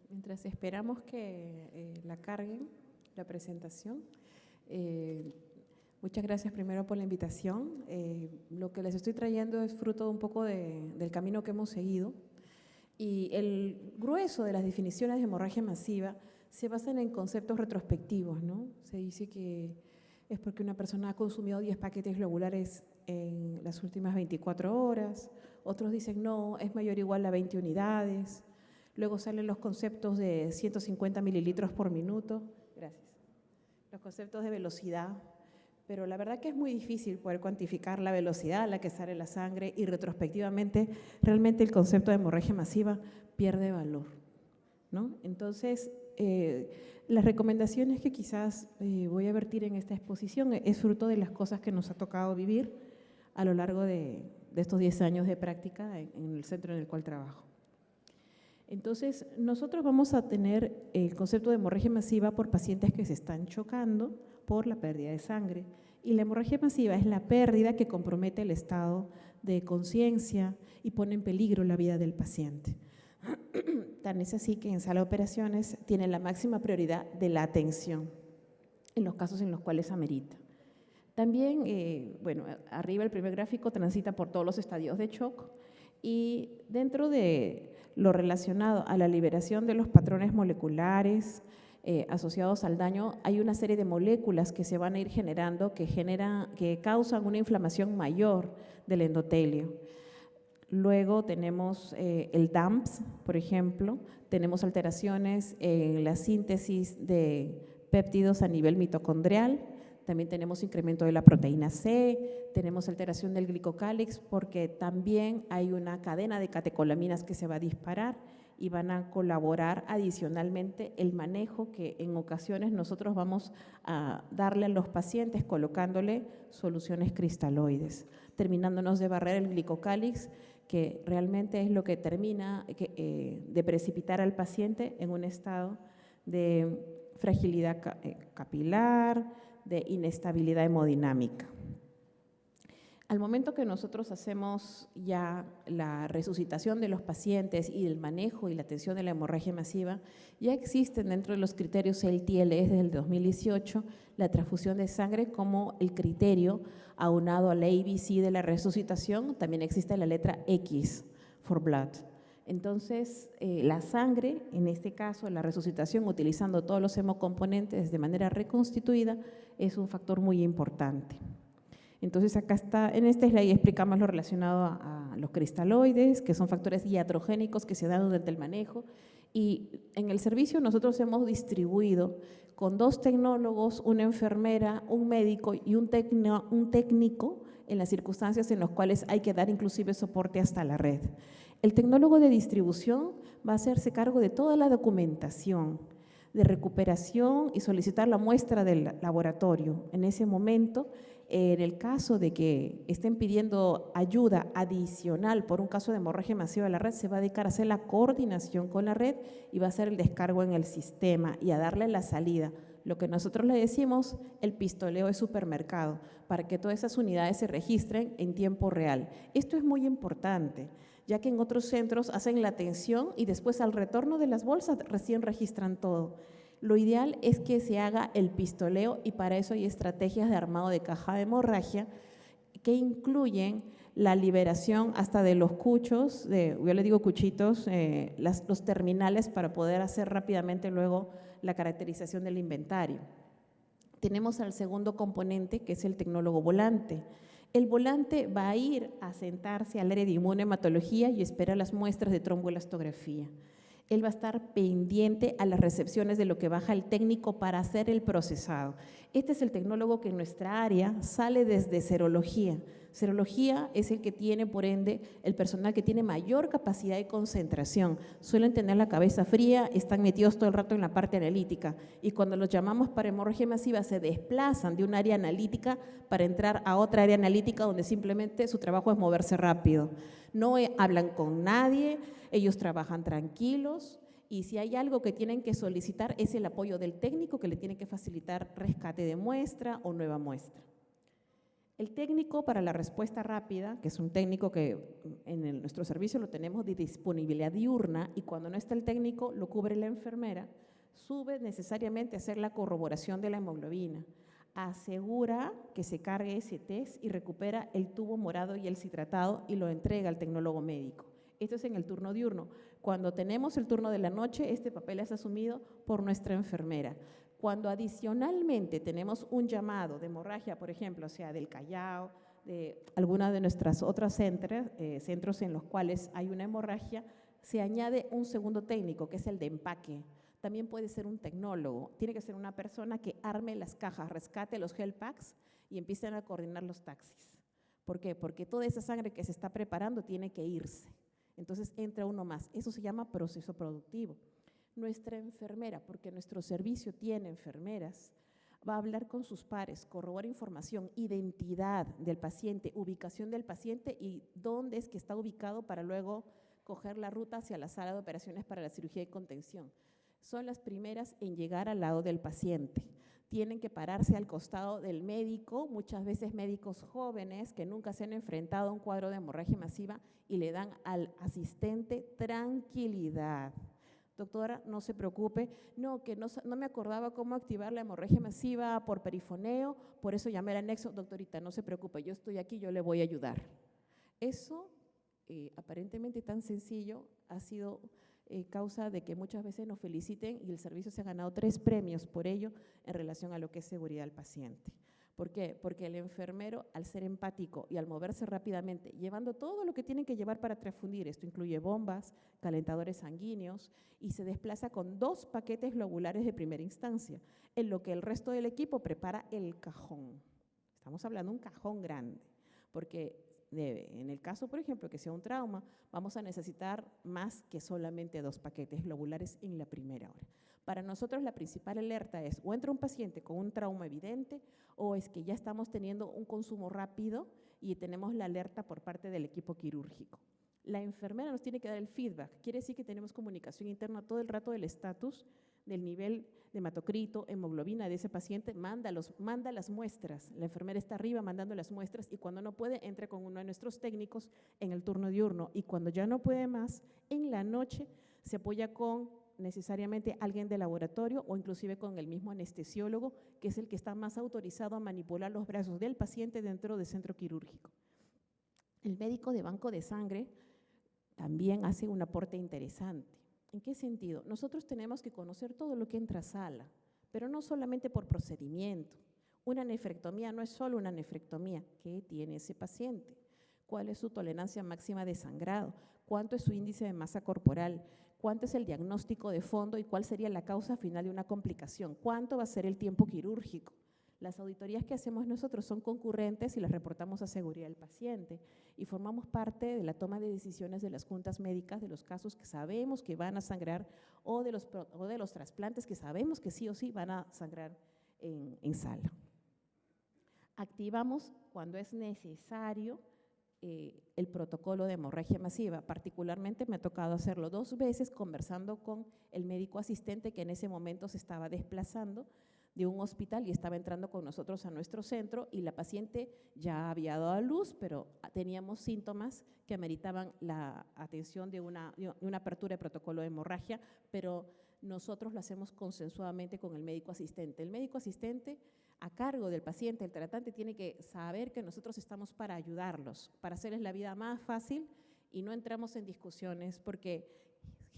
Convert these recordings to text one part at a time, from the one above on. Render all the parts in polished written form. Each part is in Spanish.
Mientras esperamos que la carguen, la presentación, muchas gracias primero por la invitación. Lo que les estoy trayendo es fruto un poco del camino que hemos seguido, y el grueso de las definiciones de hemorragia masiva se basan en conceptos retrospectivos, ¿no? Se dice que es porque una persona ha consumido 10 paquetes globulares en las últimas 24 horas, otros dicen no, es mayor o igual a 20 unidades. Luego salen los conceptos de 150 mililitros por minuto, gracias, los conceptos de velocidad, pero la verdad que es muy difícil poder cuantificar la velocidad a la que sale la sangre, y retrospectivamente realmente el concepto de hemorragia masiva pierde valor, ¿no? Entonces, las recomendaciones que quizás voy a vertir en esta exposición es fruto de las cosas que nos ha tocado vivir a lo largo de estos 10 años de práctica en el centro en el cual trabajo. Entonces, nosotros vamos a tener el concepto de hemorragia masiva por pacientes que se están chocando por la pérdida de sangre. Y la hemorragia masiva es la pérdida que compromete el estado de conciencia y pone en peligro la vida del paciente. Tan es así que en sala de operaciones tiene la máxima prioridad de la atención en los casos en los cuales amerita. También, bueno, arriba el primer gráfico transita por todos los estadios de shock, y dentro de lo relacionado a la liberación de los patrones moleculares asociados al daño, hay una serie de moléculas que se van a ir generando que causan una inflamación mayor del endotelio. Luego tenemos el DAMPS, por ejemplo, tenemos alteraciones en la síntesis de péptidos a nivel mitocondrial, también tenemos incremento de la proteína C, tenemos alteración del glicocálix porque también hay una cadena de catecolaminas que se va a disparar y van a colaborar adicionalmente el manejo que en ocasiones nosotros vamos a darle a los pacientes colocándole soluciones cristaloides, terminándonos de barrer el glicocálix, que realmente es lo que termina de precipitar al paciente en un estado de fragilidad capilar, de inestabilidad hemodinámica. Al momento que nosotros hacemos ya la resucitación de los pacientes y el manejo y la atención de la hemorragia masiva, ya existen dentro de los criterios LTLS desde el 2018 la transfusión de sangre como el criterio aunado a la ABC de la resucitación. También existe la letra X for blood. Entonces, la sangre, en este caso la resucitación utilizando todos los hemocomponentes de manera reconstituida, es un factor muy importante. Entonces, acá está, en este slide explicamos lo relacionado a los cristaloides, que son factores iatrogénicos que se dan durante el manejo, y en el servicio nosotros hemos distribuido con 2 tecnólogos, una enfermera, un médico y un técnico en las circunstancias en las cuales hay que dar inclusive soporte hasta la red. El tecnólogo de distribución va a hacerse cargo de toda la documentación de recuperación y solicitar la muestra del laboratorio. En ese momento, en el caso de que estén pidiendo ayuda adicional por un caso de hemorragia masiva de la red, se va a dedicar a hacer la coordinación con la red y va a hacer el descargo en el sistema y a darle la salida. Lo que nosotros le decimos, el pistoleo de supermercado, para que todas esas unidades se registren en tiempo real. Esto es muy importante, ya que en otros centros hacen la atención y después al retorno de las bolsas recién registran todo. Lo ideal es que se haga el pistoleo, y para eso hay estrategias de armado de caja de hemorragia que incluyen la liberación hasta de los cuchos, yo le digo cuchitos, los terminales para poder hacer rápidamente luego la caracterización del inventario. Tenemos al segundo componente, que es el tecnólogo volante. El volante va a ir a sentarse al área de inmunohematología y espera las muestras de tromboelastografía. Él va a estar pendiente a las recepciones de lo que baja el técnico para hacer el procesado. Este es el tecnólogo que en nuestra área sale desde serología. Serología es el que tiene, por ende, el personal que tiene mayor capacidad de concentración. Suelen tener la cabeza fría, están metidos todo el rato en la parte analítica, y cuando los llamamos para hemorragia masiva se desplazan de un área analítica para entrar a otra área analítica donde simplemente su trabajo es moverse rápido. No hablan con nadie, ellos trabajan tranquilos, y si hay algo que tienen que solicitar es el apoyo del técnico que le tiene que facilitar rescate de muestra o nueva muestra. El técnico para la respuesta rápida, que es un técnico que nuestro servicio lo tenemos de disponibilidad diurna y cuando no está el técnico lo cubre la enfermera, sube necesariamente a hacer la corroboración de la hemoglobina, asegura que se cargue ese test y recupera el tubo morado y el citratado y lo entrega al tecnólogo médico. Esto es en el turno diurno. Cuando tenemos el turno de la noche, este papel es asumido por nuestra enfermera. Cuando adicionalmente tenemos un llamado de hemorragia, por ejemplo, o sea, del Callao, de alguna de nuestras otras centros en los cuales hay una hemorragia, se añade un segundo técnico, que es el de empaque. También puede ser un tecnólogo, tiene que ser una persona que arme las cajas, rescate los gel packs y empiecen a coordinar los taxis. ¿Por qué? Porque toda esa sangre que se está preparando tiene que irse. Entonces entra uno más. Eso se llama proceso productivo. Nuestra enfermera, porque nuestro servicio tiene enfermeras, va a hablar con sus pares, corroborar información, identidad del paciente, ubicación del paciente y dónde es que está ubicado para luego coger la ruta hacia la sala de operaciones para la cirugía de contención. Son las primeras en llegar al lado del paciente. Tienen que pararse al costado del médico, muchas veces médicos jóvenes que nunca se han enfrentado a un cuadro de hemorragia masiva y le dan al asistente tranquilidad. Doctora, no se preocupe, que no me acordaba cómo activar la hemorragia masiva por perifoneo, por eso llamé al anexo. Doctorita, no se preocupe, yo estoy aquí, yo le voy a ayudar. Eso, aparentemente tan sencillo, ha sido causa de que muchas veces nos feliciten y el servicio se ha ganado 3 premios por ello en relación a lo que es seguridad al paciente. ¿Por qué? Porque el enfermero, al ser empático y al moverse rápidamente, llevando todo lo que tienen que llevar para transfundir, esto incluye bombas, calentadores sanguíneos, y se desplaza con 2 paquetes globulares de primera instancia, en lo que el resto del equipo prepara el cajón. Estamos hablando de un cajón grande, porque en el caso, por ejemplo, que sea un trauma, vamos a necesitar más que solamente 2 paquetes globulares en la primera hora. Para nosotros la principal alerta es o entra un paciente con un trauma evidente o es que ya estamos teniendo un consumo rápido y tenemos la alerta por parte del equipo quirúrgico. La enfermera nos tiene que dar el feedback, quiere decir que tenemos comunicación interna todo el rato del estatus, del nivel de hematocrito, hemoglobina de ese paciente, manda las muestras. La enfermera está arriba mandando las muestras y cuando no puede, entra con uno de nuestros técnicos en el turno diurno y cuando ya no puede más, en la noche se apoya con necesariamente alguien de laboratorio o inclusive con el mismo anestesiólogo, que es el que está más autorizado a manipular los brazos del paciente dentro del centro quirúrgico. El médico de banco de sangre también hace un aporte interesante. ¿En qué sentido? Nosotros tenemos que conocer todo lo que entra a sala, pero no solamente por procedimiento. Una nefrectomía no es solo una nefrectomía. ¿Qué tiene ese paciente? ¿Cuál es su tolerancia máxima de sangrado? ¿Cuánto es su índice de masa corporal? ¿Cuánto es el diagnóstico de fondo y cuál sería la causa final de una complicación? ¿Cuánto va a ser el tiempo quirúrgico? Las auditorías que hacemos nosotros son concurrentes y las reportamos a seguridad del paciente y formamos parte de la toma de decisiones de las juntas médicas de los casos que sabemos que van a sangrar o de los trasplantes que sabemos que sí o sí van a sangrar en sala. Activamos cuando es necesario el protocolo de hemorragia masiva. Particularmente me ha tocado hacerlo 2 veces conversando con el médico asistente que en ese momento se estaba desplazando de un hospital y estaba entrando con nosotros a nuestro centro y la paciente ya había dado a luz, pero teníamos síntomas que ameritaban la atención de una apertura de protocolo de hemorragia, pero nosotros lo hacemos consensuadamente con el médico asistente. El médico asistente a cargo del paciente, el tratante, tiene que saber que nosotros estamos para ayudarlos, para hacerles la vida más fácil y no entramos en discusiones porque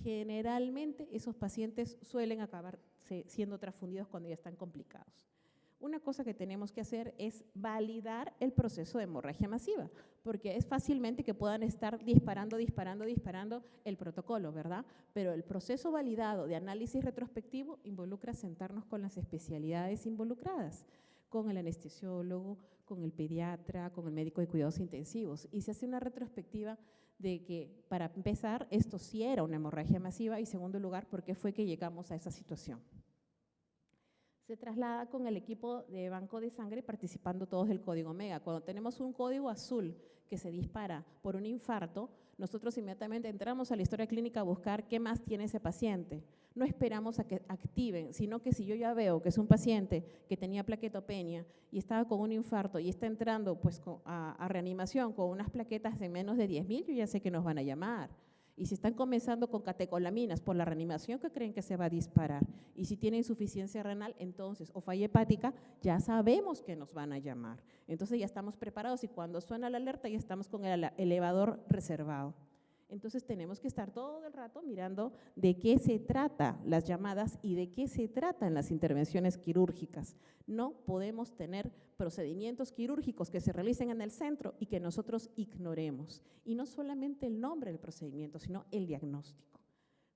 generalmente esos pacientes suelen acabar siendo transfundidos cuando ya están complicados. Una cosa que tenemos que hacer es validar el proceso de hemorragia masiva, porque es fácilmente que puedan estar disparando el protocolo, ¿verdad? Pero el proceso validado de análisis retrospectivo involucra sentarnos con las especialidades involucradas, con el anestesiólogo, con el pediatra, con el médico de cuidados intensivos, y se hace una retrospectiva de que, para empezar, esto sí era una hemorragia masiva y, segundo lugar, por qué fue que llegamos a esa situación. Se traslada con el equipo de banco de sangre participando todos del código Omega. Cuando tenemos un código azul que se dispara por un infarto, nosotros inmediatamente entramos a la historia clínica a buscar qué más tiene ese paciente. no esperamos a que activen, sino que si yo ya veo que es un paciente que tenía plaquetopenia y estaba con un infarto y está entrando pues, a reanimación con unas plaquetas de menos de 10.000, yo ya sé que nos van a llamar. Y si están comenzando con catecolaminas por la reanimación, ¿qué creen que se va a disparar? Y si tiene insuficiencia renal, entonces, o falla hepática, ya sabemos que nos van a llamar. Entonces ya estamos preparados y cuando suena la alerta ya estamos con el elevador reservado. Entonces tenemos que estar todo el rato mirando de qué se trata las llamadas y de qué se tratan las intervenciones quirúrgicas. No podemos tener procedimientos quirúrgicos que se realicen en el centro y que nosotros ignoremos. Y no solamente el nombre del procedimiento, sino el diagnóstico.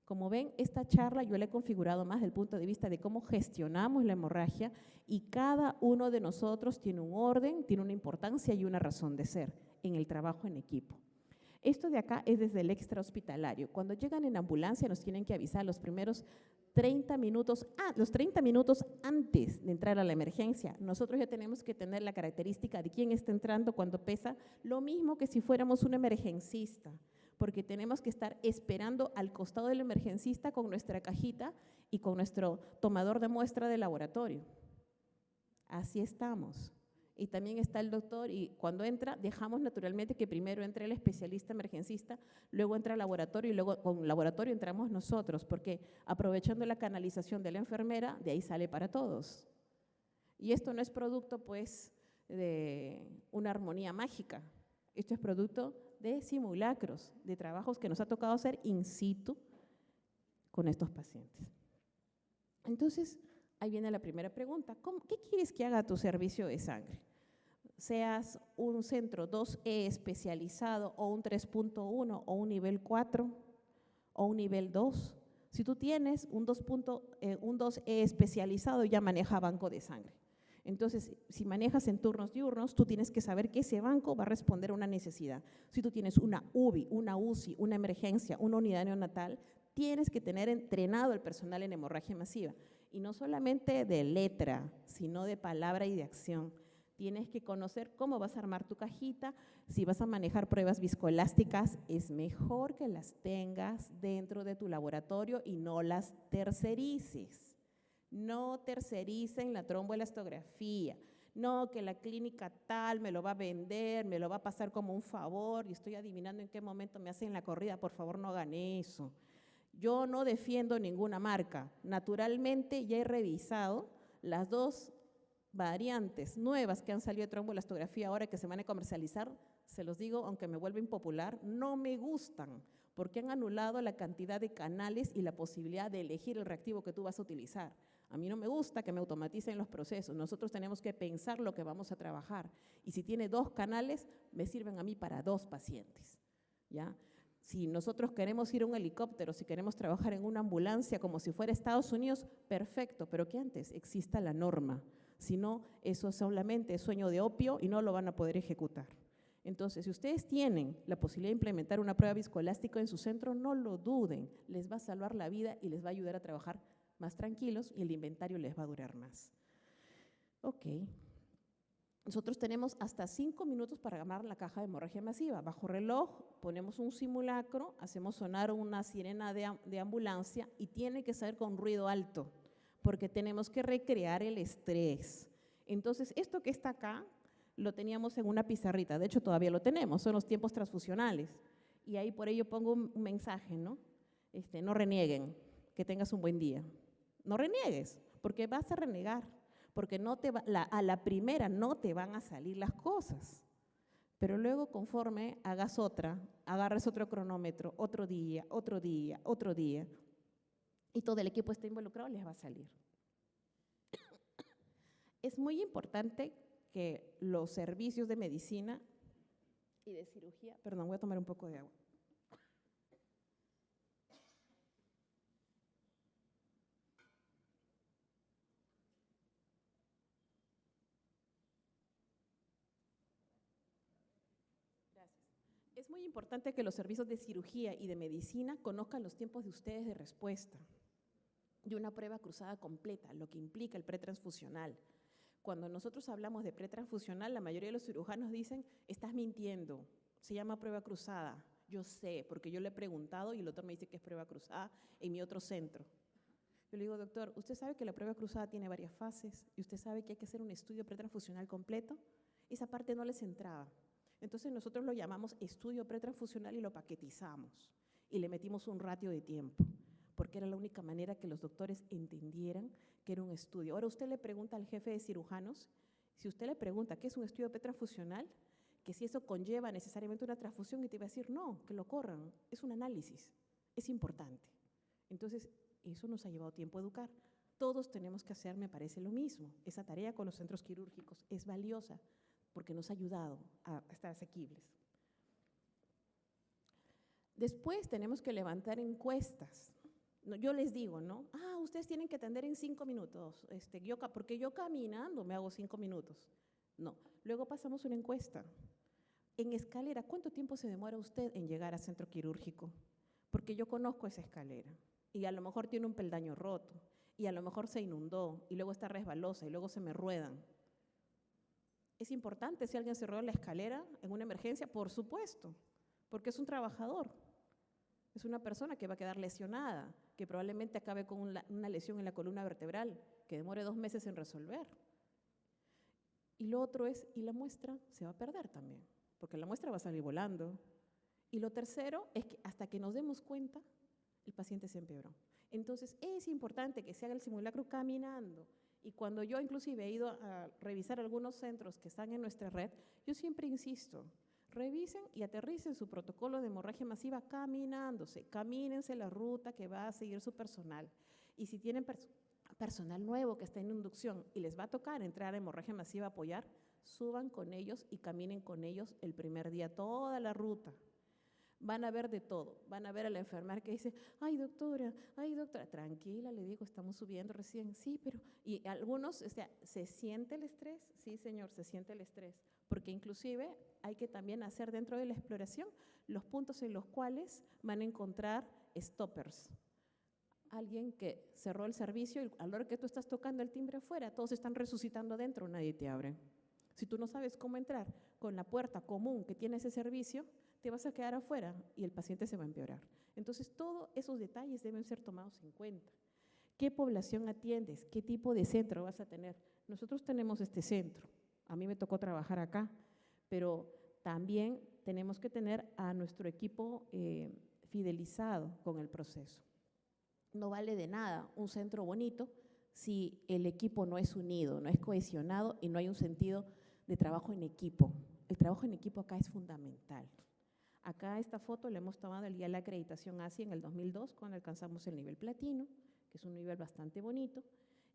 Como ven, esta charla yo la he configurado más desde el punto de vista de cómo gestionamos la hemorragia y cada uno de nosotros tiene un orden, tiene una importancia y una razón de ser en el trabajo en equipo. Esto de acá es desde el extrahospitalario. Cuando llegan en ambulancia nos tienen que avisar los primeros 30 minutos, los 30 minutos antes de entrar a la emergencia. Nosotros ya tenemos que tener la característica de quién está entrando cuando pesa, lo mismo que si fuéramos un emergencista, porque tenemos que estar esperando al costado del emergencista con nuestra cajita y con nuestro tomador de muestra de laboratorio. Así estamos. Y también está el doctor y cuando entra dejamos naturalmente que primero entre el especialista emergencista, luego entra el laboratorio y luego con laboratorio entramos nosotros, porque aprovechando la canalización de la enfermera, de ahí sale para todos. Y esto no es producto pues de una armonía mágica, esto es producto de simulacros, de trabajos que nos ha tocado hacer in situ con estos pacientes. Entonces, ahí viene la primera pregunta, ¿qué quieres que haga tu servicio de sangre? Seas un centro 2E especializado o un 3.1 o un nivel 4 o un nivel 2. Si tú tienes un 2E especializado, ya maneja banco de sangre. Entonces, si manejas en turnos diurnos, tú tienes que saber que ese banco va a responder a una necesidad. Si tú tienes una UBI, una UCI, una emergencia, una unidad neonatal, tienes que tener entrenado el personal en hemorragia masiva. Y no solamente de letra, sino de palabra y de acción. Tienes que conocer cómo vas a armar tu cajita. Si vas a manejar pruebas viscoelásticas, es mejor que las tengas dentro de tu laboratorio y no las tercerices. No tercericen la tromboelastografía. No, que la clínica tal me lo va a vender, me lo va a pasar como un favor y estoy adivinando en qué momento me hacen la corrida. Por favor, no hagan eso. Yo no defiendo ninguna marca. Naturalmente, ya he revisado las dos variantes nuevas que han salido de tromboelastografía ahora que se van a comercializar, se los digo, aunque me vuelva impopular, no me gustan, porque han anulado la cantidad de canales y la posibilidad de elegir el reactivo que tú vas a utilizar. A mí no me gusta que me automaticen los procesos, nosotros tenemos que pensar lo que vamos a trabajar, y si tiene 2 canales, me sirven a mí para 2 pacientes, ¿ya? Si nosotros queremos ir a un helicóptero, si queremos trabajar en una ambulancia como si fuera Estados Unidos, perfecto, pero que antes exista la norma. Si no, eso solamente es sueño de opio y no lo van a poder ejecutar. Entonces, si ustedes tienen la posibilidad de implementar una prueba viscoelástica en su centro, no lo duden, les va a salvar la vida y les va a ayudar a trabajar más tranquilos y el inventario les va a durar más. Ok. Nosotros tenemos hasta 5 minutos para armar la caja de hemorragia masiva. Bajo reloj ponemos un simulacro, hacemos sonar una sirena de ambulancia y tiene que ser con ruido alto, porque tenemos que recrear el estrés. Entonces, esto que está acá lo teníamos en una pizarrita, de hecho todavía lo tenemos, son los tiempos transfusionales. Y ahí por ello pongo un mensaje, ¿no? No renieguen, que tengas un buen día. No reniegues, porque vas a renegar. Porque no te a la primera no te van a salir las cosas, pero luego conforme hagas otra, agarres otro cronómetro, otro día, otro día, otro día, y todo el equipo está involucrado, les va a salir. Es muy importante que los servicios de medicina y de cirugía, perdón, voy a tomar un poco de agua. Es muy importante que los servicios de cirugía y de medicina conozcan los tiempos de ustedes de respuesta de una prueba cruzada completa, lo que implica el pretransfusional. Cuando nosotros hablamos de pretransfusional, la mayoría de los cirujanos dicen, estás mintiendo, se llama prueba cruzada. Yo sé, porque yo le he preguntado y el otro me dice que es prueba cruzada en mi otro centro. Yo le digo, doctor, ¿usted sabe que la prueba cruzada tiene varias fases y usted sabe que hay que hacer un estudio pretransfusional completo? Esa parte no les entraba. Entonces nosotros lo llamamos estudio pretransfusional y lo paquetizamos y le metimos un ratio de tiempo, porque era la única manera que los doctores entendieran que era un estudio. Ahora usted le pregunta al jefe de cirujanos, si usted le pregunta qué es un estudio pretransfusional, que si eso conlleva necesariamente una transfusión, y te va a decir, no, que lo corran, es un análisis, es importante. Entonces, eso nos ha llevado tiempo a educar. Todos tenemos que hacer, me parece, lo mismo. Esa tarea con los centros quirúrgicos es valiosa porque nos ha ayudado a estar asequibles. Después tenemos que levantar encuestas. Yo les digo, ¿no? Ustedes tienen que atender en 5 minutos, porque yo caminando me hago 5 minutos. No, luego pasamos una encuesta. En escalera, ¿cuánto tiempo se demora usted en llegar al centro quirúrgico? Porque yo conozco esa escalera y a lo mejor tiene un peldaño roto y a lo mejor se inundó y luego está resbalosa y luego se me ruedan. ¿Es importante si alguien se rueda la escalera en una emergencia? Por supuesto, porque es un trabajador, es una persona que va a quedar lesionada, que probablemente acabe con una lesión en la columna vertebral, que demore 2 meses en resolver. Y lo otro es, y la muestra se va a perder también, porque la muestra va a salir volando. Y lo tercero es que hasta que nos demos cuenta, el paciente se empeoró. Entonces, es importante que se haga el simulacro caminando. Y cuando yo inclusive he ido a revisar algunos centros que están en nuestra red, yo siempre insisto, revisen y aterricen su protocolo de hemorragia masiva caminándose, camínense la ruta que va a seguir su personal. Y si tienen personal nuevo que está en inducción y les va a tocar entrar a hemorragia masiva a apoyar, suban con ellos y caminen con ellos el primer día, toda la ruta. Van a ver de todo, van a ver a la enfermera que dice, ay doctora, tranquila, le digo, estamos subiendo recién, sí, pero, y algunos, ¿se siente el estrés? Sí, señor, se siente el estrés, porque inclusive hay que también hacer dentro de la exploración los puntos en los cuales van a encontrar stoppers. Alguien que cerró el servicio y a la hora que tú estás tocando el timbre afuera, todos están resucitando adentro, nadie te abre. Si tú no sabes cómo entrar con la puerta común que tiene ese servicio, te vas a quedar afuera y el paciente se va a empeorar. Entonces, todos esos detalles deben ser tomados en cuenta. ¿Qué población atiendes? ¿Qué tipo de centro vas a tener? Nosotros tenemos este centro, a mí me tocó trabajar acá, pero también tenemos que tener a nuestro equipo fidelizado con el proceso. No vale de nada un centro bonito si el equipo no es unido, no es cohesionado y no hay un sentido de trabajo en equipo. El trabajo en equipo acá es fundamental. Acá esta foto la hemos tomado el día de la acreditación ASI en el 2002, cuando alcanzamos el nivel platino, que es un nivel bastante bonito,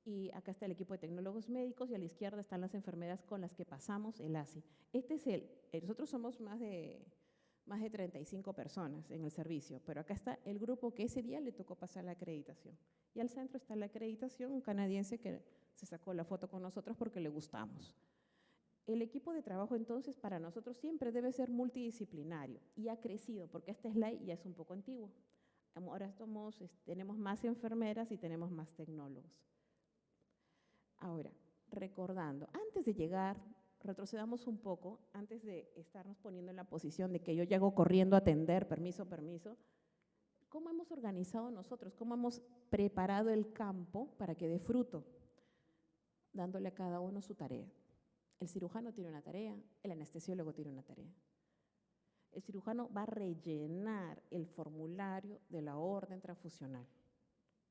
y acá está el equipo de tecnólogos médicos y a la izquierda están las enfermeras con las que pasamos el ASI. Este es nosotros somos más de 35 personas en el servicio, pero acá está el grupo que ese día le tocó pasar la acreditación. Y al centro está la acreditación, un canadiense que se sacó la foto con nosotros porque le gustamos. El equipo de trabajo entonces para nosotros siempre debe ser multidisciplinario y ha crecido porque este slide ya es un poco antiguo. Ahora tenemos más enfermeras y tenemos más tecnólogos. Ahora, recordando, antes de llegar, retrocedamos un poco, antes de estarnos poniendo en la posición de que yo llego corriendo a atender, permiso, ¿cómo hemos organizado nosotros? ¿Cómo hemos preparado el campo para que dé fruto? Dándole a cada uno su tarea. El cirujano tiene una tarea, el anestesiólogo tiene una tarea. El cirujano va a rellenar el formulario de la orden transfusional.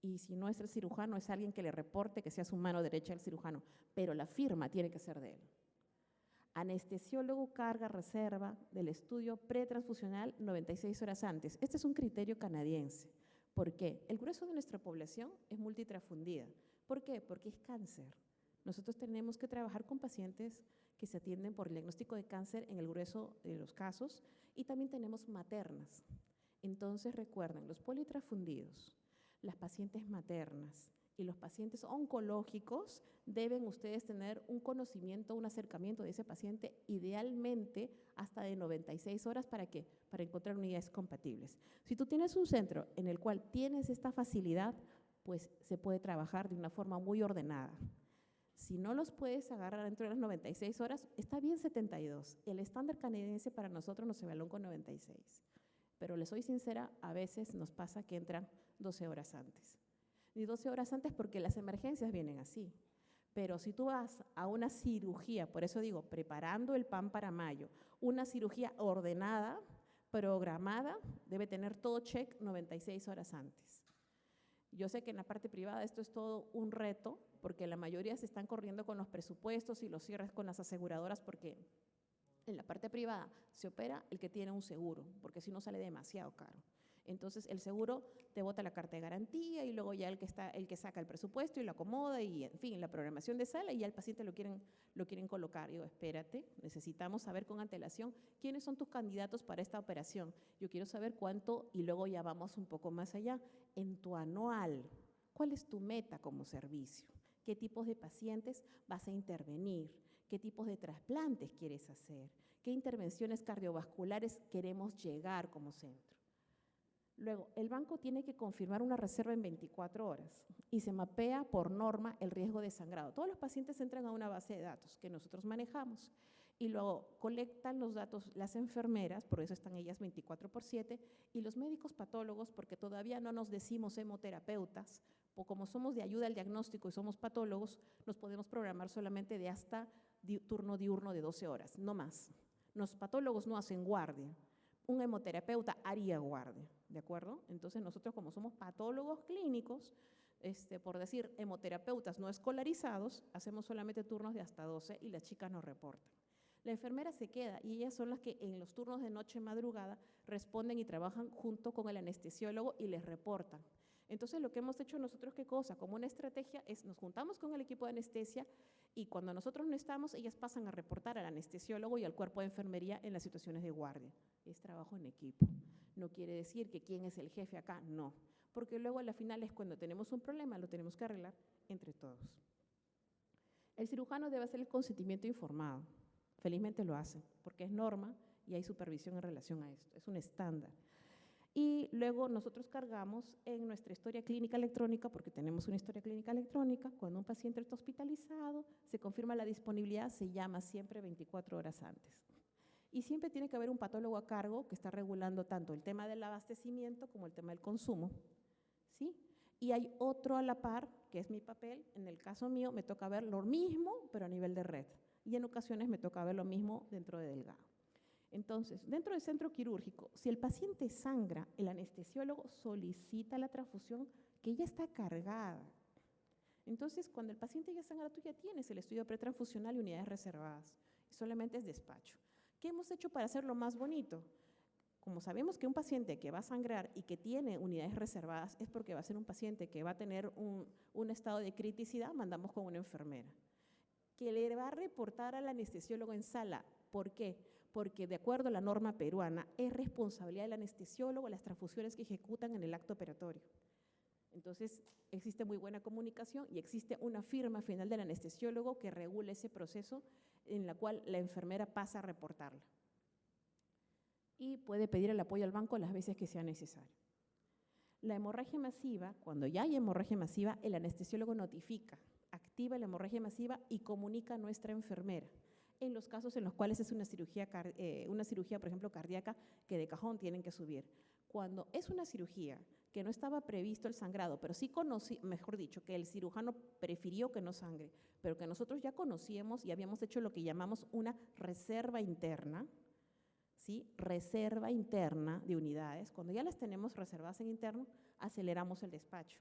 Y si no es el cirujano, es alguien que le reporte que sea su mano derecha del cirujano, pero la firma tiene que ser de él. Anestesiólogo carga reserva del estudio pretransfusional 96 horas antes. Este es un criterio canadiense. ¿Por qué? El grueso de nuestra población es multitransfundida. ¿Por qué? Porque es cáncer. Nosotros tenemos que trabajar con pacientes que se atienden por diagnóstico de cáncer en el grueso de los casos y también tenemos maternas. Entonces recuerden, los politransfundidos, las pacientes maternas y los pacientes oncológicos deben ustedes tener un conocimiento, un acercamiento de ese paciente idealmente hasta de 96 horas para ¿qué? Para encontrar unidades compatibles. Si tú tienes un centro en el cual tienes esta facilidad, pues se puede trabajar de una forma muy ordenada. Si no los puedes agarrar dentro de las 96 horas, está bien 72. El estándar canadiense para nosotros nos evalúa con 96. Pero les soy sincera, a veces nos pasa que entran 12 horas antes. ni 12 horas antes porque las emergencias vienen así. Pero si tú vas a una cirugía, por eso digo, preparando el pan para mayo, una cirugía ordenada, programada, debe tener todo check 96 horas antes. Yo sé que en la parte privada esto es todo un reto, porque la mayoría se están corriendo con los presupuestos y los cierres con las aseguradoras, porque en la parte privada se opera el que tiene un seguro, porque si no sale demasiado caro. Entonces el seguro te bota la carta de garantía y luego ya el que saca el presupuesto y lo acomoda y en fin, la programación de sala y ya el paciente lo quieren colocar. Digo, espérate, necesitamos saber con antelación quiénes son tus candidatos para esta operación. Yo quiero saber cuánto y luego ya vamos un poco más allá. En tu anual, ¿cuál es tu meta como servicio? ¿Qué tipos de pacientes vas a intervenir? ¿Qué tipos de trasplantes quieres hacer? ¿Qué intervenciones cardiovasculares queremos llegar como centro? Luego, el banco tiene que confirmar una reserva en 24 horas y se mapea por norma el riesgo de sangrado. Todos los pacientes entran a una base de datos que nosotros manejamos y luego colectan los datos las enfermeras, por eso están ellas 24/7, y los médicos patólogos, porque todavía no nos decimos hemoterapeutas, como somos de ayuda al diagnóstico y somos patólogos, nos podemos programar solamente de hasta turno diurno de 12 horas, no más. Los patólogos no hacen guardia. Un hemoterapeuta haría guardia, ¿de acuerdo? Entonces nosotros como somos patólogos clínicos, por decir hemoterapeutas no escolarizados, hacemos solamente turnos de hasta 12 y las chicas nos reportan. La enfermera se queda y ellas son las que en los turnos de noche madrugada responden y trabajan junto con el anestesiólogo y les reportan. Entonces lo que hemos hecho nosotros, ¿qué cosa? Como una estrategia es nos juntamos con el equipo de anestesia y cuando nosotros no estamos, ellas pasan a reportar al anestesiólogo y al cuerpo de enfermería en las situaciones de guardia. Es trabajo en equipo. No quiere decir que quién es el jefe acá, no. Porque luego a la final es cuando tenemos un problema, lo tenemos que arreglar entre todos. El cirujano debe hacer el consentimiento informado. Felizmente lo hace, porque es norma y hay supervisión en relación a esto. Es un estándar. Y luego nosotros cargamos en nuestra historia clínica electrónica, porque tenemos una historia clínica electrónica, cuando un paciente está hospitalizado, se confirma la disponibilidad, se llama siempre 24 horas antes. Y siempre tiene que haber un patólogo a cargo que está regulando tanto el tema del abastecimiento como el tema del consumo, ¿sí? Y hay otro a la par, que es mi papel. En el caso mío me toca ver lo mismo, pero a nivel de red. Y en ocasiones me toca ver lo mismo dentro de Delgado. Entonces, dentro del centro quirúrgico, si el paciente sangra, el anestesiólogo solicita la transfusión que ya está cargada. Entonces, cuando el paciente ya sangra, tú ya tienes el estudio pretransfusional y unidades reservadas. Solamente es despacho. ¿Qué hemos hecho para hacerlo más bonito? Como sabemos que un paciente que va a sangrar y que tiene unidades reservadas es porque va a ser un paciente que va a tener un estado de criticidad, mandamos con una enfermera que le va a reportar al anestesiólogo en sala. ¿Por qué? Porque de acuerdo a la norma peruana es responsabilidad del anestesiólogo las transfusiones que ejecutan en el acto operatorio. Entonces existe muy buena comunicación y existe una firma final del anestesiólogo que regula ese proceso en la cual la enfermera pasa a reportarla. Y puede pedir el apoyo al banco las veces que sea necesario. La hemorragia masiva, cuando ya hay hemorragia masiva, el anestesiólogo notifica, activa la hemorragia masiva y comunica a nuestra enfermera. En los casos en los cuales es una cirugía, por ejemplo, cardíaca, que de cajón tienen que subir. Cuando es una cirugía que no estaba previsto el sangrado, pero sí mejor dicho, que el cirujano prefirió que no sangre, pero que nosotros ya conocíamos y habíamos hecho lo que llamamos una reserva interna, ¿sí? Reserva interna de unidades. Cuando ya las tenemos reservadas en interno, aceleramos el despacho.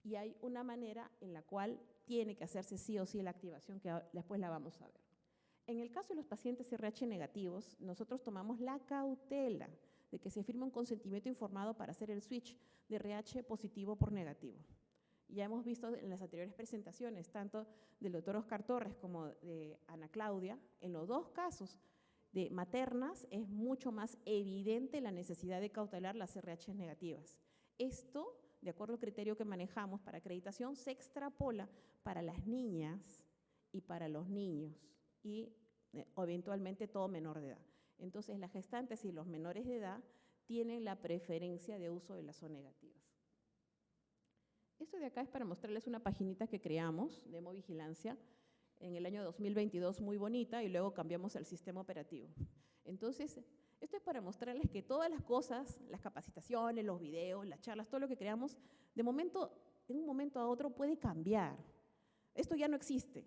Y hay una manera en la cual tiene que hacerse sí o sí la activación, que después la vamos a ver. En el caso de los pacientes RH negativos, nosotros tomamos la cautela de que se firme un consentimiento informado para hacer el switch de RH positivo por negativo. Ya hemos visto en las anteriores presentaciones, tanto del doctor Oscar Torres como de Ana Claudia, en los dos casos de maternas es mucho más evidente la necesidad de cautelar las RH negativas. Esto, de acuerdo al criterio que manejamos para acreditación, se extrapola para las niñas y para los niños y eventualmente todo menor de edad. Entonces, las gestantes y los menores de edad tienen la preferencia de uso de las O negativas. Esto de acá es para mostrarles una paginita que creamos de hemovigilancia en el año 2022, muy bonita, y luego cambiamos el sistema operativo. Entonces, esto es para mostrarles que todas las cosas, las capacitaciones, los videos, las charlas, todo lo que creamos, de momento en un momento a otro puede cambiar. Esto ya no existe,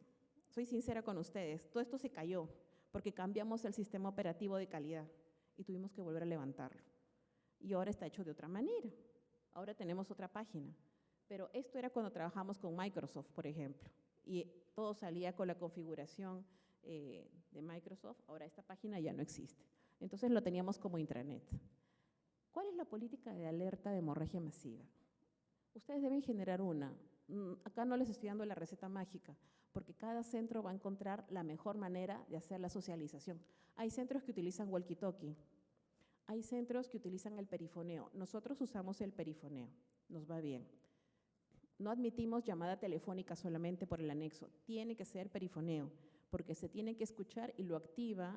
soy sincera con ustedes, todo esto se cayó porque cambiamos el sistema operativo de calidad y tuvimos que volver a levantarlo. Y ahora está hecho de otra manera, ahora tenemos otra página. Pero esto era cuando trabajamos con Microsoft, por ejemplo, y todo salía con la configuración de Microsoft, ahora esta página ya no existe. Entonces lo teníamos como intranet. ¿Cuál es la política de alerta de hemorragia masiva? Ustedes deben generar una. Acá no les estoy dando la receta mágica, porque cada centro va a encontrar la mejor manera de hacer la socialización. Hay centros que utilizan walkie-talkie, hay centros que utilizan el perifoneo. Nosotros usamos el perifoneo, nos va bien. No admitimos llamada telefónica solamente por el anexo, tiene que ser perifoneo, porque se tiene que escuchar y lo activa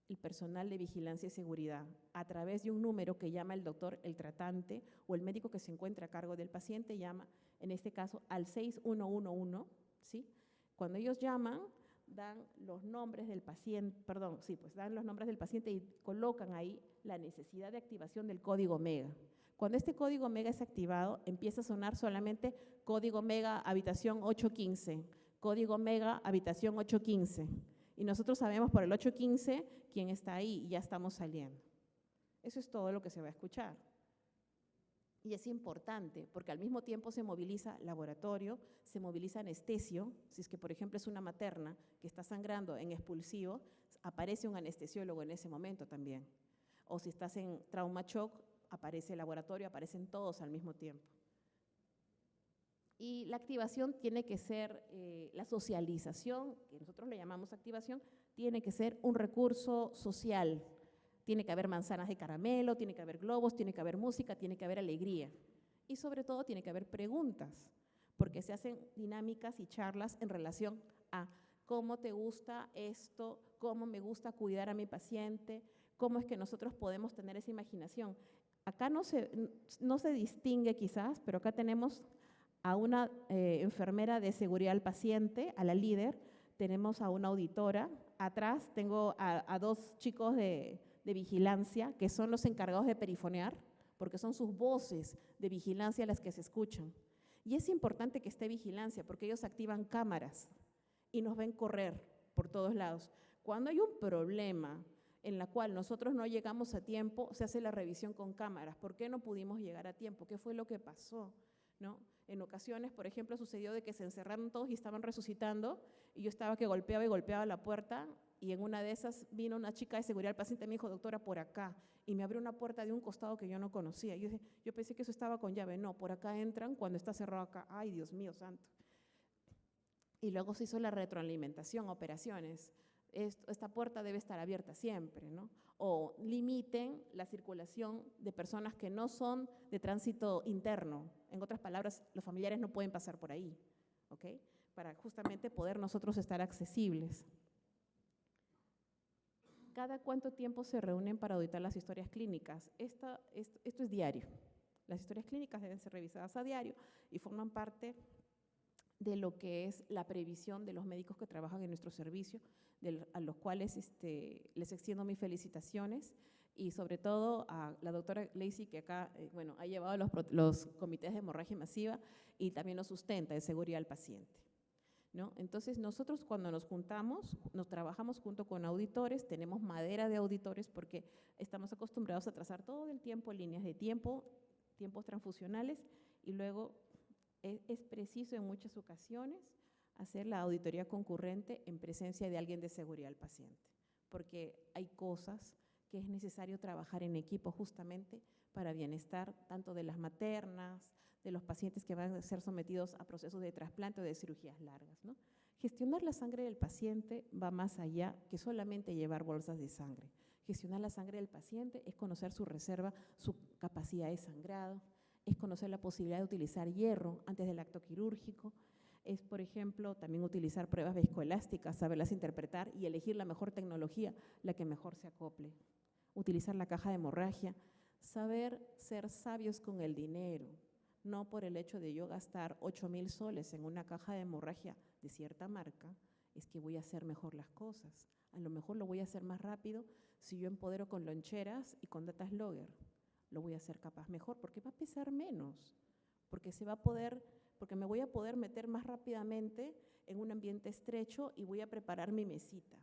el personal de vigilancia y seguridad a través de un número que llama el doctor, el tratante o el médico que se encuentra a cargo del paciente, llama en este caso al 6111, ¿sí? Cuando ellos llaman, dan los nombres del paciente, dan los nombres del paciente y colocan ahí la necesidad de activación del código MEGA. Cuando este código MEGA es activado, empieza a sonar solamente código MEGA habitación 815, código MEGA habitación 815. Y nosotros sabemos por el 815 quién está ahí y ya estamos saliendo. Eso es todo lo que se va a escuchar. Y es importante porque al mismo tiempo se moviliza laboratorio, se moviliza anestesio. Si es que, por ejemplo, es una materna que está sangrando en expulsivo, aparece un anestesiólogo en ese momento también. O si estás en trauma shock, aparece el laboratorio, aparecen todos al mismo tiempo. Y la activación tiene que ser, la socialización, que nosotros le llamamos activación, tiene que ser un recurso social. Tiene que haber manzanas de caramelo, tiene que haber globos, tiene que haber música, tiene que haber alegría. Y sobre todo tiene que haber preguntas, porque se hacen dinámicas y charlas en relación a cómo te gusta esto, cómo me gusta cuidar a mi paciente, cómo es que nosotros podemos tener esa imaginación. Acá no se distingue quizás, pero acá tenemos a una enfermera de seguridad al paciente, a la líder, tenemos a una auditora, atrás tengo a dos chicos de vigilancia, que son los encargados de perifonear, porque son sus voces de vigilancia las que se escuchan. Y es importante que esté vigilancia, porque ellos activan cámaras y nos ven correr por todos lados. Cuando hay un problema en la cual nosotros no llegamos a tiempo, se hace la revisión con cámaras. ¿Por qué no pudimos llegar a tiempo? ¿Qué fue lo que pasó? ¿No? En ocasiones, por ejemplo, sucedió de que se encerraron todos y estaban resucitando y yo estaba que golpeaba y golpeaba la puerta y en una de esas vino una chica de seguridad al paciente y me dijo, doctora, por acá, y me abrió una puerta de un costado que yo no conocía. Yo pensé que eso estaba con llave, no, por acá entran cuando está cerrado acá. Ay, Dios mío santo. Y luego se hizo la retroalimentación, operaciones. Esta puerta debe estar abierta siempre, ¿no? O limiten la circulación de personas que no son de tránsito interno. En otras palabras, los familiares no pueden pasar por ahí, ¿ok? Para justamente poder nosotros estar accesibles. ¿Cada cuánto tiempo se reúnen para auditar las historias clínicas? Esto es diario. Las historias clínicas deben ser revisadas a diario y forman parte de lo que es la previsión de los médicos que trabajan en nuestro servicio, a los cuales les extiendo mis felicitaciones y sobre todo a la doctora Lacey que acá ha llevado los comités de hemorragia masiva y también nos sustenta de seguridad al paciente, ¿no? Entonces nosotros cuando nos juntamos, nos trabajamos junto con auditores, tenemos madera de auditores porque estamos acostumbrados a trazar todo el tiempo líneas de tiempos transfusionales y luego es preciso en muchas ocasiones hacer la auditoría concurrente en presencia de alguien de seguridad al paciente, porque hay cosas que es necesario trabajar en equipo justamente para bienestar tanto de las maternas, de los pacientes que van a ser sometidos a procesos de trasplante o de cirugías largas, ¿no? Gestionar la sangre del paciente va más allá que solamente llevar bolsas de sangre. Gestionar la sangre del paciente es conocer su reserva, su capacidad de sangrado, es conocer la posibilidad de utilizar hierro antes del acto quirúrgico, es, por ejemplo, también utilizar pruebas viscoelásticas, saberlas interpretar y elegir la mejor tecnología, la que mejor se acople. Utilizar la caja de hemorragia, saber ser sabios con el dinero, no por el hecho de yo gastar 8,000 soles en una caja de hemorragia de cierta marca, es que voy a hacer mejor las cosas. A lo mejor lo voy a hacer más rápido si yo empodero con loncheras y con data logger. Lo voy a hacer capaz mejor porque va a pesar menos. porque porque me voy a poder meter más rápidamente en un ambiente estrecho y voy a preparar mi mesita.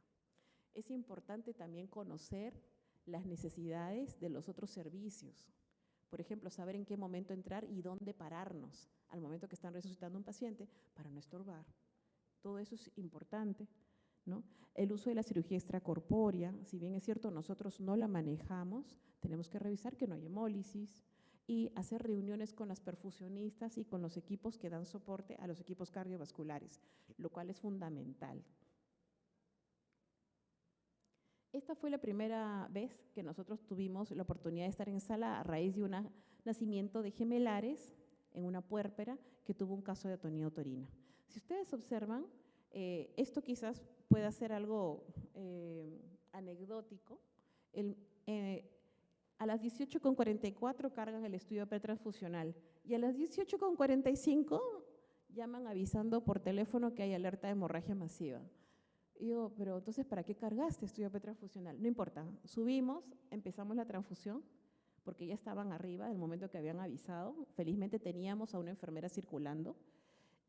Es importante también conocer las necesidades de los otros servicios. Por ejemplo, saber en qué momento entrar y dónde pararnos al momento que están resucitando un paciente para no estorbar. Todo eso es importante, ¿no? El uso de la cirugía extracorpórea, si bien es cierto, nosotros no la manejamos, tenemos que revisar que no hay hemólisis y hacer reuniones con las perfusionistas y con los equipos que dan soporte a los equipos cardiovasculares, lo cual es fundamental. Esta fue la primera vez que nosotros tuvimos la oportunidad de estar en sala a raíz de un nacimiento de gemelares en una puérpera que tuvo un caso de atonía uterina. Si ustedes observan, esto quizás pueda ser algo anecdótico. A las 18:44 cargan el estudio pretransfusional y a las 18:45 llaman avisando por teléfono que hay alerta de hemorragia masiva. Y digo, pero entonces, ¿para qué cargaste estudio pretransfusional? No importa, subimos, empezamos la transfusión, porque ya estaban arriba del momento que habían avisado. Felizmente teníamos a una enfermera circulando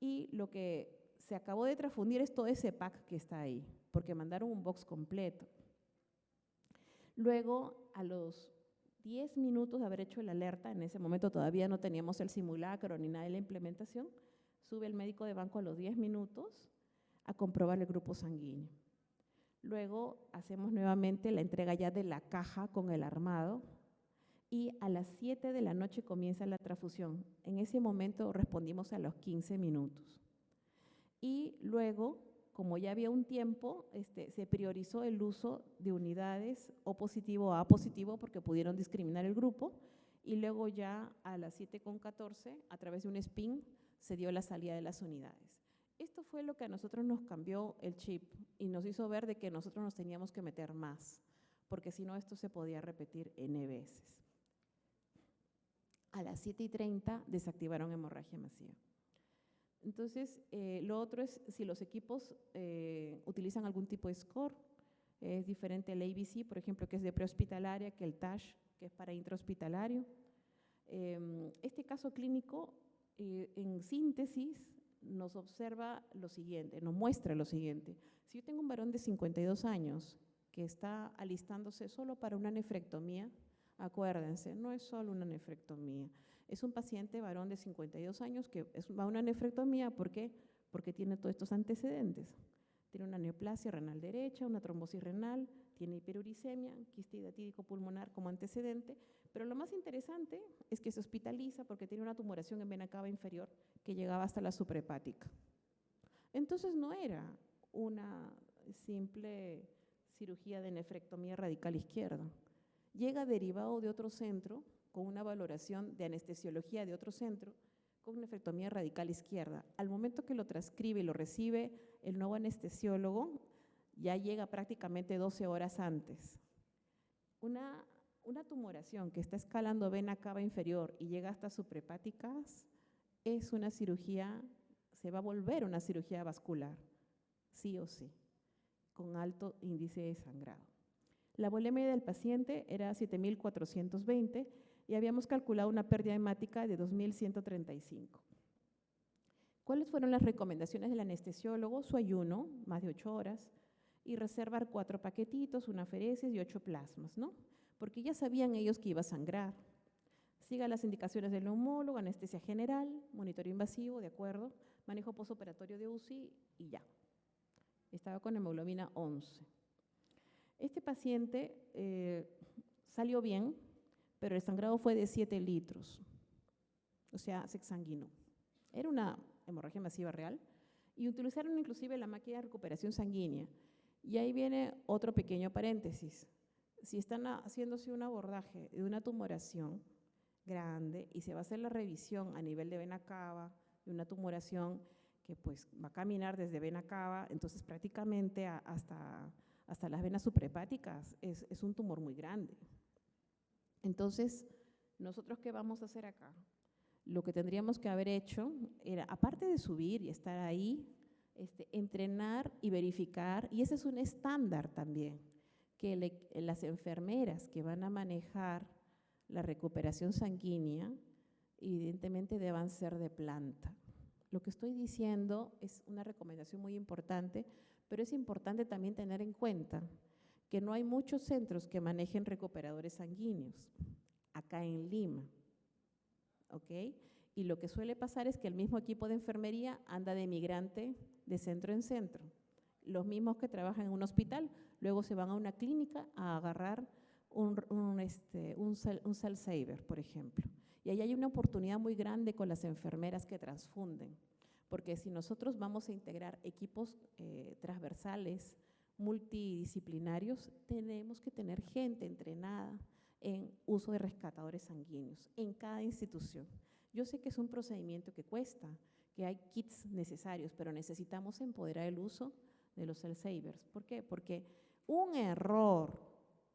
y lo que se acabó de transfundir es todo ese pack que está ahí, porque mandaron un box completo. Luego, a los 10 minutos de haber hecho la alerta, en ese momento todavía no teníamos el simulacro ni nada de la implementación, sube el médico de banco a los 10 minutos a comprobar el grupo sanguíneo. Luego hacemos nuevamente la entrega ya de la caja con el armado y a las 7 de la noche comienza la transfusión. En ese momento respondimos a los 15 minutos. Y luego, como ya había un tiempo, se priorizó el uso de unidades O positivo o A positivo porque pudieron discriminar el grupo y luego ya a las 7:14, a través de un SPIN, se dio la salida de las unidades. Esto fue lo que a nosotros nos cambió el chip y nos hizo ver de que nosotros nos teníamos que meter más, porque si no esto se podía repetir N veces. A las 7:30 desactivaron hemorragia masiva. Entonces, lo otro es si los equipos utilizan algún tipo de score, es diferente el ABC, por ejemplo, que es de prehospitalaria, que el TASH, que es para intrahospitalario. Este caso clínico, en síntesis, nos observa lo siguiente, nos muestra lo siguiente. Si yo tengo un varón de 52 años que está alistándose solo para una nefrectomía, acuérdense, no es solo una nefrectomía, es un paciente varón de 52 años que va a una nefrectomía, ¿por qué? Porque tiene todos estos antecedentes. Tiene una neoplasia renal derecha, una trombosis renal, tiene hiperuricemia, quiste hidatídico pulmonar como antecedente, pero lo más interesante es que se hospitaliza porque tiene una tumoración en vena cava inferior que llegaba hasta la suprahepática. Entonces no era una simple cirugía de nefrectomía radical izquierda. Llega derivado de otro centro con una valoración de anestesiología de otro centro con nefrectomía radical izquierda. Al momento que lo transcribe y lo recibe el nuevo anestesiólogo, ya llega prácticamente 12 horas antes. Una tumoración que está escalando vena cava inferior y llega hasta suprahepáticas es una cirugía, se va a volver una cirugía vascular, sí o sí, con alto índice de sangrado. La volemia del paciente era 7.420 y habíamos calculado una pérdida hemática de 2.135. ¿Cuáles fueron las recomendaciones del anestesiólogo? Su ayuno, más de 8 horas, y reservar 4 paquetitos, una feresis y 8 plasmas, ¿no? Porque ya sabían ellos que iba a sangrar. Siga las indicaciones del neumólogo, anestesia general, monitoreo invasivo, de acuerdo, manejo postoperatorio de UCI y ya. Estaba con hemoglobina 11. Este paciente salió bien, pero el sangrado fue de 7 litros, o sea, se exsanguinó. Era una hemorragia masiva real y utilizaron inclusive la máquina de recuperación sanguínea. Y ahí viene otro pequeño paréntesis. Si están haciéndose un abordaje de una tumoración grande y se va a hacer la revisión a nivel de vena cava, de una tumoración que pues va a caminar desde vena cava, entonces prácticamente hasta las venas suprahepáticas es un tumor muy grande. Entonces, ¿nosotros qué vamos a hacer acá? Lo que tendríamos que haber hecho era, aparte de subir y estar ahí, entrenar y verificar, y ese es un estándar también, que las enfermeras que van a manejar la recuperación sanguínea evidentemente deban ser de planta. Lo que estoy diciendo es una recomendación muy importante, pero es importante también tener en cuenta que no hay muchos centros que manejen recuperadores sanguíneos acá en Lima, ¿ok? Y lo que suele pasar es que el mismo equipo de enfermería anda de migrante de centro en centro. Los mismos que trabajan en un hospital, luego se van a una clínica a agarrar un cell saver, por ejemplo. Y ahí hay una oportunidad muy grande con las enfermeras que transfunden, porque si nosotros vamos a integrar equipos transversales, multidisciplinarios, tenemos que tener gente entrenada en uso de rescatadores sanguíneos en cada institución. Yo sé que es un procedimiento que cuesta, que hay kits necesarios, pero necesitamos empoderar el uso de los cell savers. ¿Por qué? Porque un error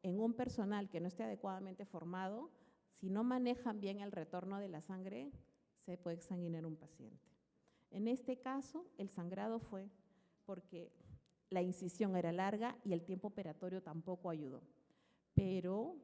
en un personal que no esté adecuadamente formado, si no manejan bien el retorno de la sangre, se puede exsanguinar un paciente. En este caso, el sangrado fue porque la incisión era larga y el tiempo operatorio tampoco ayudó. Pero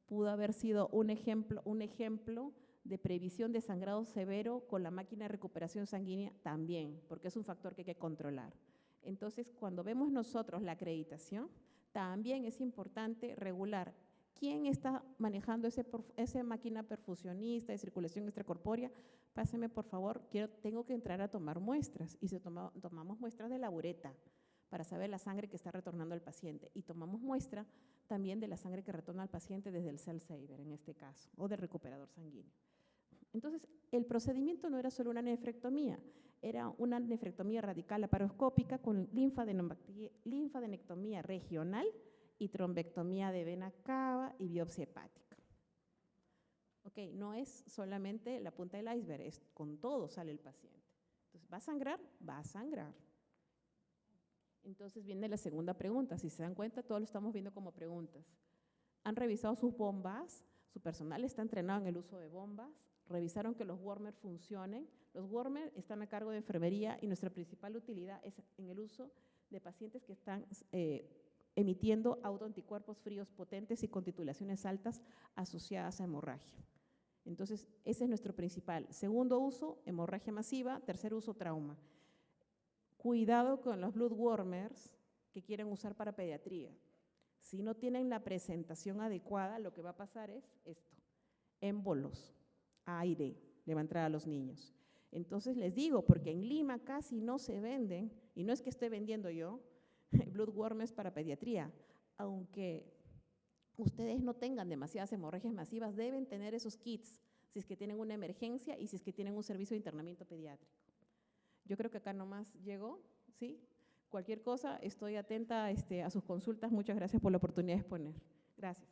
pudo haber sido un ejemplo de previsión de sangrado severo con la máquina de recuperación sanguínea también, porque es un factor que hay que controlar. Entonces, cuando vemos nosotros la acreditación, también es importante regular quién está manejando esa máquina perfusionista de circulación extracorpórea. Páseme, por favor, tengo que entrar a tomar muestras y tomamos muestras de la bureta para saber la sangre que está retornando al paciente y tomamos muestra también de la sangre que retorna al paciente desde el cell saver en este caso o del recuperador sanguíneo. Entonces, el procedimiento no era solo una nefrectomía, era una nefrectomía radical laparoscópica con linfadenectomía regional y trombectomía de vena cava y biopsia hepática. Ok, no es solamente la punta del iceberg, es con todo sale el paciente. Entonces, ¿va a sangrar? Va a sangrar. Entonces viene la segunda pregunta, si se dan cuenta, todos lo estamos viendo como preguntas. ¿Han revisado sus bombas? ¿Su personal está entrenado en el uso de bombas? ¿Revisaron que los warmers funcionen? Los warmers están a cargo de enfermería y nuestra principal utilidad es en el uso de pacientes que están emitiendo autoanticuerpos fríos potentes y con titulaciones altas asociadas a hemorragia. Entonces, ese es nuestro principal. Segundo uso, hemorragia masiva. Tercer uso, trauma. Cuidado con los blood warmers que quieren usar para pediatría. Si no tienen la presentación adecuada, lo que va a pasar es esto, émbolos, aire, le va a entrar a los niños. Entonces les digo, porque en Lima casi no se venden, y no es que esté vendiendo yo, blood warmers para pediatría, aunque ustedes no tengan demasiadas hemorragias masivas, deben tener esos kits si es que tienen una emergencia y si es que tienen un servicio de internamiento pediátrico. Yo creo que acá nomás llegó, ¿sí? Cualquier cosa, estoy atenta a sus consultas. Muchas gracias por la oportunidad de exponer. Gracias.